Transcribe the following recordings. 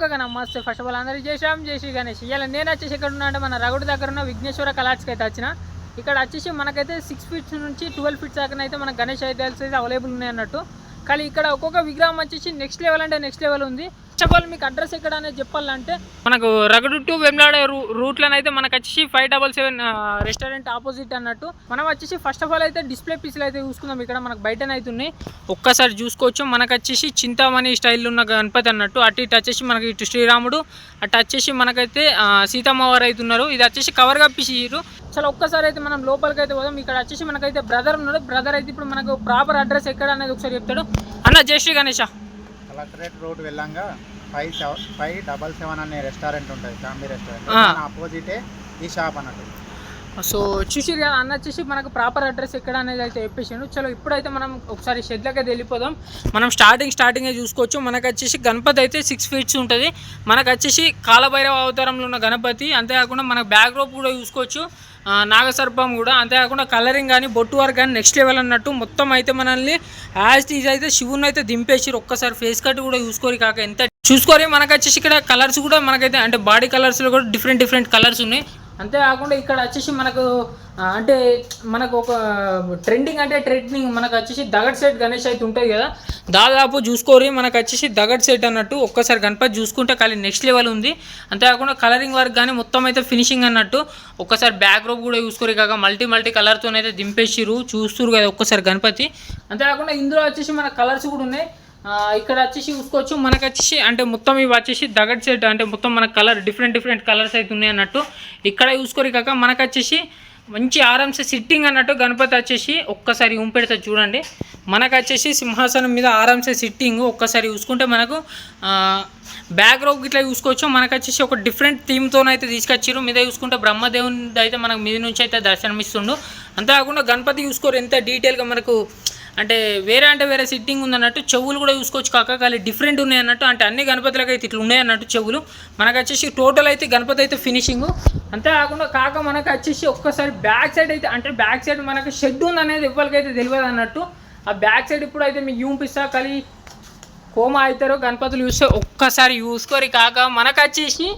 Okay నమస్తే. First of all అందరికీ జై శ్రీ గణేష్. ఇవాళ నేను వచ్చేసి ఎక్కడ ఉన్నా అంటే మన రగుడు దగ్గర ఉన్న విఘ్నేశ్వర కళార్స్కి అయితే వచ్చిన. ఇక్కడ వచ్చేసి మనకైతే 6 ఫీట్స్ నుంచి 12 ఫీట్స్ దాకా అయితే మన గణేష్ ఐడియాల్స్ అయితే అవైలబుల్ ఉన్నాయి అన్నట్టు. కానీ ఇక్కడ ఒక్కొక్క విగ్రహం వచ్చేసి నెక్స్ట్ లెవెల్ అంటే నెక్స్ట్ లెవెల్ ఉంది. ఫస్ట్ ఆఫ్ ఆల్ మీకు అడ్రస్ ఎక్కడ అనేది చెప్పాలంటే మనకు రగడు టు వెమ్లాడ రూట్లను అయితే మనకు వచ్చేసి 577 రెస్టారెంట్ ఆపోజిట్ అన్నట్టు. మనం వచ్చేసి ఫస్ట్ ఆఫ్ ఆల్ అయితే డిస్ప్లే పీసులు అయితే చూసుకుందాం. ఇక్కడ మనకు బయటనే అవుతున్నాయి, ఒక్కసారి చూసుకోవచ్చు. మనకు వచ్చేసి చింతామణి స్టైల్ ఉన్న గణపతి అన్నట్టు. అటు ఇటు వచ్చేసి మనకి ఇటు శ్రీరాముడు, అటు వచ్చేసి మనకైతే సీతమ్మవారు అవుతున్నారు. ఇది వచ్చేసి కవర్ కప్పిసిరు. చాలా ఒక్కసారి అయితే మనం లోపలికి అయితే పోదాం. ఇక్కడ వచ్చేసి మనకైతే బ్రదర్ ఉన్నాడు. బ్రదర్ అయితే ఇప్పుడు మనకు ప్రాపర్ అడ్రస్ ఎక్కడ అనేది ఒకసారి చెప్తాడు. అన్న జై శ్రీ గణేష. కలెక్టరేట్ రోడ్ వెళ్ళంగా 577 అనే రెస్టారెంట్ ఉంటుంది, ఫ్యామిలీ రెస్టారెంట్. ఆపోజిటే ఈ షాప్ అన్నట్టు. సో చూసి అన్న వచ్చేసి మనకు ప్రాపర్ అడ్రస్ ఎక్కడ అనేది అయితే చెప్పేసాను. చలో ఇప్పుడైతే మనం ఒకసారి షెడ్లకి అయితే వెళ్ళిపోదాం. మనం స్టార్టింగే చూసుకోవచ్చు. మనకు వచ్చేసి గణపతి అయితే 6 ఫీట్స్ ఉంటుంది. మనకు వచ్చేసి కాలభైరవ అవతారంలో ఉన్న గణపతి. అంతేకాకుండా మనకు బ్యాక్ డ్రాప్ కూడా చూసుకోవచ్చు, నాగసర్పం కూడా. అంతేకాకుండా కలరింగ్ కానీ బొట్టు వర్క్ కానీ నెక్స్ట్ లెవెల్ అన్నట్టు. మొత్తం అయితే మనల్ని యాజ్ టీజ్ అయితే శివుని అయితే దింపేసి ఒక్కసారి ఫేస్ కట్ కూడా చూసుకోరు కాక ఎంత చూసుకోరి. మనకు వచ్చేసి ఇక్కడ కలర్స్ కూడా మనకైతే అంటే బాడీ కలర్స్లో కూడా డిఫరెంట్ కలర్స్ ఉన్నాయి. అంతేకాకుండా ఇక్కడ వచ్చేసి మనకు అంటే మనకు ఒక ట్రెండింగ్ మనకు వచ్చేసి దగడ్ సెట్ గణేష్ అయితే ఉంటుంది కదా, దాదాపు చూసుకోరి. మనకు వచ్చేసి దగడ్ సెట్ అన్నట్టు. ఒక్కసారి గణపతి చూసుకుంటే ఖాళీ నెక్స్ట్ లెవెల్ ఉంది. అంతేకాకుండా కలరింగ్ వర్క్ కానీ మొత్తం అయితే ఫినిషింగ్ అన్నట్టు. ఒక్కసారి బ్యాక్ డ్రాప్ కూడా చూసుకోరు కాక మల్టీ కలర్తో అయితే దింపేసిరు, చూస్తురు కదా ఒక్కసారి గణపతి. అంతేకాకుండా ఇందులో వచ్చేసి మన కలర్స్ కూడా ఉన్నాయి. ఇక్కడ వచ్చేసి చూసుకోవచ్చు. మనకు వచ్చేసి అంటే మొత్తం ఇవి వచ్చేసి దగడ్ సెట్ అంటే మొత్తం మన కలర్ డిఫరెంట్ కలర్స్ అయితే ఉన్నాయి అన్నట్టు. ఇక్కడ చూసుకోరు కాక మనకు వచ్చేసి మంచి ఆరామ్సే సిట్టింగ్ అన్నట్టు. గణపతి వచ్చేసి ఒక్కసారి పెడితే చూడండి. మనకు వచ్చేసి సింహాసనం మీద ఆరామ్సే సిట్టింగ్. ఒక్కసారి చూసుకుంటే మనకు బ్యాక్ డ్రాప్ ఇట్లా చూసుకోవచ్చు. మనకు వచ్చేసి ఒక డిఫరెంట్ థీమ్తో అయితే తీసుకొచ్చారు. మీద చూసుకుంటే బ్రహ్మదేవుని అయితే మనకు మీద నుంచి అయితే దర్శనమిస్తుండు. అంతేకాకుండా గణపతి చూసుకోరు ఎంత డీటెయిల్గా మనకు అంటే వేరే సిట్టింగ్ ఉందన్నట్టు. చెవులు కూడా చూసుకోవచ్చు కాక ఖాళీ డిఫరెంట్ ఉన్నాయి అన్నట్టు. అంటే అన్ని గణపతులకు అయితే ఇట్లా ఉన్నాయి అన్నట్టు చెవులు. మనకు వచ్చేసి టోటల్ అయితే గణపతి అయితే ఫినిషింగ్. అంతేకాకుండా మనకు వచ్చేసి ఒక్కసారి బ్యాక్ సైడ్ అయితే అంటే బ్యాక్ సైడ్ మనకు షెడ్ ఉంది అనేది ఎవరికైతే తెలియదు అన్నట్టు. ఆ బ్యాక్ సైడ్ ఇప్పుడు అయితే మీకు చూపిస్తా. ఖాళీ కోమా అవుతారు గణపతులు చూస్తే ఒక్కసారి చూసుకోరి కాక. మనకు వచ్చేసి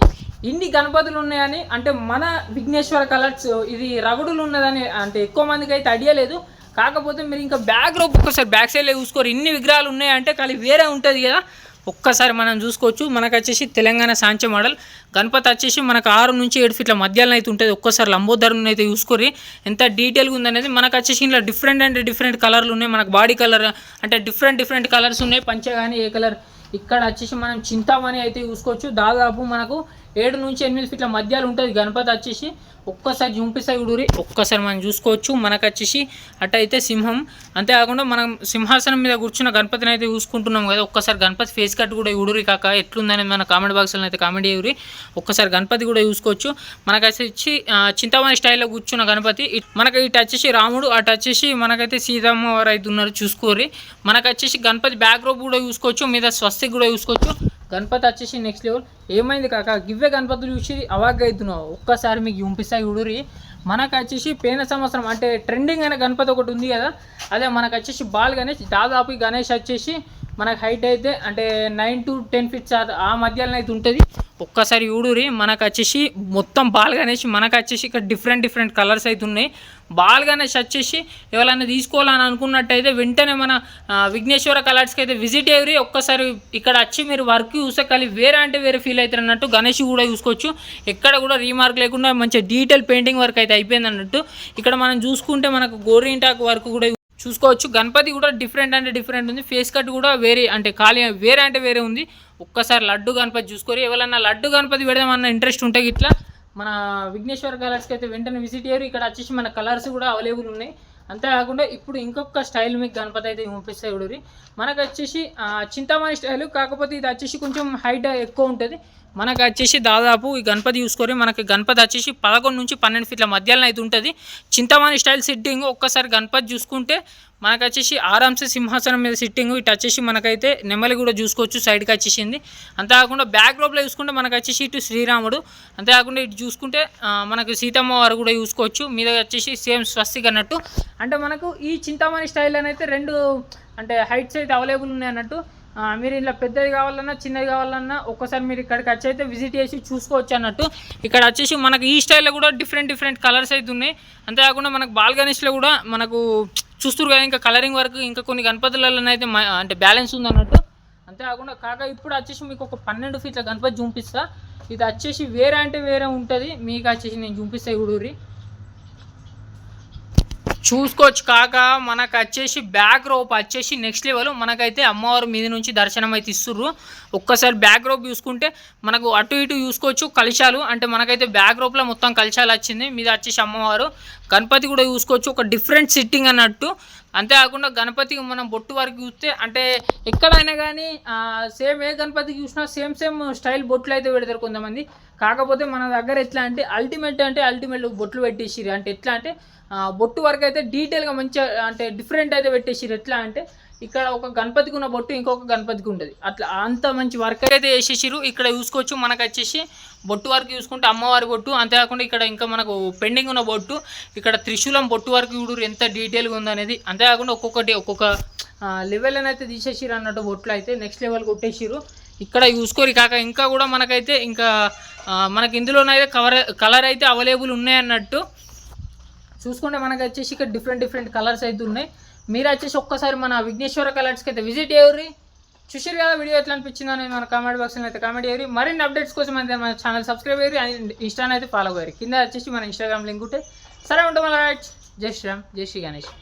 ఇన్ని గణపతులు ఉన్నాయని అంటే మన విఘ్నేశ్వర కలర్స్ ఇది రగుడులు ఉన్నదని అంటే ఎక్కువ మందికి అయితే ఐడియా లేదు. కాకపోతే మీరు ఇంకా బ్యాక్ డ్రాప్ ఒక్కసారి బ్యాక్ సైడ్లో చూసుకోరు. ఇన్ని విగ్రహాలు ఉన్నాయంటే ఖాళీ వేరే ఉంటుంది కదా. ఒక్కసారి మనం చూసుకోవచ్చు. మనకు వచ్చేసి తెలంగాణ సాంచ మోడల్ గణపతి వచ్చేసి మనకు 6 నుంచి 7 ఫీట్ల మధ్యలో అయితే ఉంటుంది. ఒక్కసారి లంబోదరం అయితే చూసుకోరి ఎంత డీటెయిల్గా ఉందనేది. మనకు వచ్చేసి ఇంట్లో డిఫరెంట్ కలర్లు ఉన్నాయి. మనకు బాడీ కలర్ అంటే డిఫరెంట్ కలర్స్ ఉన్నాయి. పంచ కానీ ఏ కలర్. ఇక్కడ వచ్చేసి మనం చింతామణి అయితే చూసుకోవచ్చు. దాదాపు మనకు 7 నుంచి 8 ఫీట్ల మధ్యలో ఉంటుంది గణపతి వచ్చేసి. ఒక్కసారి చూపిస్తాయి ఉడూరి. ఒక్కసారి మనం చూసుకోవచ్చు. మనకు వచ్చేసి అటు అయితే సింహం. అంతేకాకుండా మనం సింహాసనం మీద కూర్చున్న గణపతిని అయితే చూసుకుంటున్నాం కదా. ఒక్కసారి గణపతి ఫేస్ కట్ కూడా ఉడూరి కాక ఎట్లుందనేది మన కామెంట్ బాక్స్లో అయితే కామెంట్ చేయuri. ఒక్కసారి గణపతి కూడా చూసుకోవచ్చు. మనకు వచ్చేసి చింతామణి స్టైల్లో కూర్చున్న గణపతి. మనకు ఇటు వచ్చేసి రాముడు, అటు వచ్చేసి మనకైతే సీతమ్మ వారు అయితే ఉన్నారు చూసుకోరి. మనకు వచ్చేసి గణపతి బ్యాక్ డ్రాప్ కూడా చూసుకోవచ్చు, మీద స్వస్తిక్ కూడా చూసుకోవచ్చు. గణపతి వచ్చేసి నెక్స్ట్ లెవెల్. ఏమైంది కాక గివ్వే గణపతులు చూసి అవాగ్గా అవుతున్నావు. ఒక్కసారి మీకు చూపిస్తాయి ఉడూరి. మనకు వచ్చేసి పోయిన సంవత్సరం అంటే ట్రెండింగ్ అయిన గణపతి ఒకటి ఉంది కదా, అదే మనకు వచ్చేసి బాల్ గణేష్. దాదాపు ఈ గణేష్ వచ్చేసి మనకు హైట్ అయితే అంటే 9 to 10 ఫీట్స్ ఆ మధ్యలో అయితే ఉంటుంది. ఒక్కసారి ఊడూరి. మనకు వచ్చేసి మొత్తం బాల్ గణేష్. మనకు వచ్చేసి ఇక్కడ డిఫరెంట్ కలర్స్ అయితే ఉన్నాయి. బాల్ గణేష్ వచ్చేసి ఎవరైనా తీసుకోవాలని అనుకున్నట్టయితే వెంటనే మన విఘ్నేశ్వర కలర్స్కి అయితే విజిట్ అయ్యి ఒక్కసారి ఇక్కడ వచ్చి మీరు వర్క్ చూస్తే ఖాళీ వేరే ఫీల్ అవుతారు అన్నట్టు. గణేష్ కూడా చూసుకోవచ్చు. ఎక్కడ కూడా రీమార్క్ లేకుండా మంచిగా డీటెయిల్ పెయింటింగ్ వర్క్ అయితే అయిపోయింది అన్నట్టు. ఇక్కడ మనం చూసుకుంటే మనకు గోరింటాక్ వర్క్ కూడా చూసుకోవచ్చు. గణపతి కూడా డిఫరెంట్ ఉంది. ఫేస్ కట్ కూడా వేరే అంటే ఖాళీ వేరే ఉంది. ఒక్కసారి లడ్డు గణపతి చూసుకోరు. ఎవరన్నా లడ్డు గణపతి పెడదామన్న ఇంట్రెస్ట్ ఉంటే ఇట్లా మన విఘ్నేశ్వర కలర్స్కి అయితే వెంటనే విజిట్ అయ్యారు. ఇక్కడ వచ్చేసి మన కలర్స్ కూడా అవైలబుల్ ఉన్నాయి. అంతేకాకుండా ఇప్పుడు ఇంకొక స్టైల్ మీకు గణపతి అయితే చూపిస్తాయి ఉడూరి. మనకు వచ్చేసి చింతామణి స్టైల్. కాకపోతే ఇది వచ్చేసి కొంచెం హైట్ ఎక్కువ ఉంటుంది. మనకు వచ్చేసి దాదాపు ఈ గణపతి చూసుకొని మనకి గణపతి వచ్చేసి 11 నుంచి 12 ఫీట్ల మధ్యలో అయితే ఉంటుంది. Chintamani style sitting. ఒక్కసారి గణపతి చూసుకుంటే మనకు వచ్చేసి ఆరామ్సే సింహాసనం మీద సిట్టింగ్. ఇటు వచ్చేసి మనకైతే నెమలి కూడా చూసుకోవచ్చు, సైడ్కి వచ్చేసింది. అంతేకాకుండా బ్యాక్ డ్రాప్లో చూసుకుంటే మనకు వచ్చేసి ఇటు శ్రీరాముడు. అంతేకాకుండా ఇటు చూసుకుంటే మనకు సీతమ్మ వారు కూడా చూసుకోవచ్చు. మీద వచ్చేసి సేమ్ స్వస్తిక్ అన్నట్టు. అంటే మనకు ఈ చింతామణి స్టైల్ అయితే 2 అంటే హైట్స్ అయితే అవైలబుల్ ఉన్నాయి అన్నట్టు. మీరు ఇలా పెద్దది కావాలన్నా చిన్నది కావాలన్నా ఒక్కసారి మీరు ఇక్కడికి వచ్చి అయితే విజిట్ చేసి చూసుకోవచ్చు అన్నట్టు. ఇక్కడ వచ్చేసి మనకు ఈ స్టైల్లో కూడా డిఫరెంట్ కలర్స్ అయితే ఉన్నాయి. అంతేకాకుండా మనకు బాల్కనీస్లో కూడా మనకు చూస్తున్నారు కదా, ఇంకా కలరింగ్ వర్క్ ఇంకా కొన్ని గణపతులలో అయితే అంటే బ్యాలెన్స్ ఉంది అన్నట్టు. అంతేకాకుండా ఇప్పుడు వచ్చేసి మీకు ఒక 12 ఫీట్ల గణపతి చూపిస్తా. ఇది వచ్చేసి వేరే అంటే వేరే ఉంటుంది, మీకు వచ్చేసి నేను చూపిస్తాయి గుడూరి చూసుకోవచ్చు కాక. మనకు వచ్చేసి బ్యాక్ రోప్ వచ్చేసి నెక్స్ట్ లెవెల్. మనకైతే అమ్మవారు మీద నుంచి దర్శనం అయితే ఇస్తుర్రు. ఒక్కసారి బ్యాక్ రోప్ చూసుకుంటే మనకు అటు ఇటు చూసుకోవచ్చు కలశాలు, అంటే మనకైతే బ్యాక్ రోప్లో మొత్తం కలశాలు వచ్చింది. మీద వచ్చేసి అమ్మవారు గణపతి కూడా చూసుకోవచ్చు, ఒక డిఫరెంట్ సిట్టింగ్ అన్నట్టు. అంతేకాకుండా గణపతికి మనం బొట్టు వరకు చూస్తే అంటే ఎక్కడైనా కానీ సేమ్ ఏ గణపతికి చూసినా సేమ్ స్టైల్ బొట్లు అయితే పెడతారు కొంతమంది. కాకపోతే మన దగ్గర ఎట్లా అంటే అల్టిమేట్ బొట్లు పెట్టేసిరు. అంటే ఎట్లా అంటే బొట్టు వరకు అయితే డీటెయిల్గా మంచిగా అంటే డిఫరెంట్ అయితే పెట్టేసిరు. ఎట్లా అంటే ఇక్కడ ఒక గణపతికి ఉన్న బొట్టు ఇంకొక గణపతికి ఉంటుంది, అట్లా అంత మంచి వర్క్ అయితే వేసేసిరు. ఇక్కడ చూసుకోవచ్చు మనకు వచ్చేసి బొట్టు వరకు చూసుకుంటే అమ్మవారి బొట్టు, అంతేకాకుండా ఇక్కడ ఇంకా మనకు పెండింగ్ ఉన్న బొట్టు, ఇక్కడ త్రిశూలం బొట్టు వరకు చూడు ఎంత డీటెయిల్గా ఉందనేది. అంతేకాకుండా ఒక్కొక్క లెవెల్ అయితే తీసేసిరు అన్నట్టు బొట్లు అయితే నెక్స్ట్ లెవెల్ కొట్టేసిరు. ఇక్కడ చూసుకోరు కాక. ఇంకా కూడా మనకైతే ఇంకా మనకి ఇందులోనైతే కలర్ అయితే అవైలబుల్ ఉన్నాయన్నట్టు. చూసుకుంటే మనకు వచ్చేసి ఇక్కడ డిఫరెంట్ కలర్స్ అయితే ఉన్నాయి. మీరు వచ్చేసి ఒక్కసారి మన విఘ్నేశ్వర కలర్స్కి అయితే విజిట్ చేయరు. చూసారు కదా వీడియో ఎట్లా అనిపించిందో అనేది మన కామెంట్ బాక్స్లో అయితే కామెంట్ చేయరు. మరిన్ని అప్డేట్స్ కోసం అయితే మన ఛానల్ సబ్స్క్రైబ్ చేయరు అండ్ ఇన్స్టాని అయితే ఫాలో అయ్యారు. కింద వచ్చేసి మన ఇన్స్టాగ్రామ్ లింక్ ఉంటే. సరే ఉంటాం. జై శ్రీరామ్, జై శ్రీ గణేష్.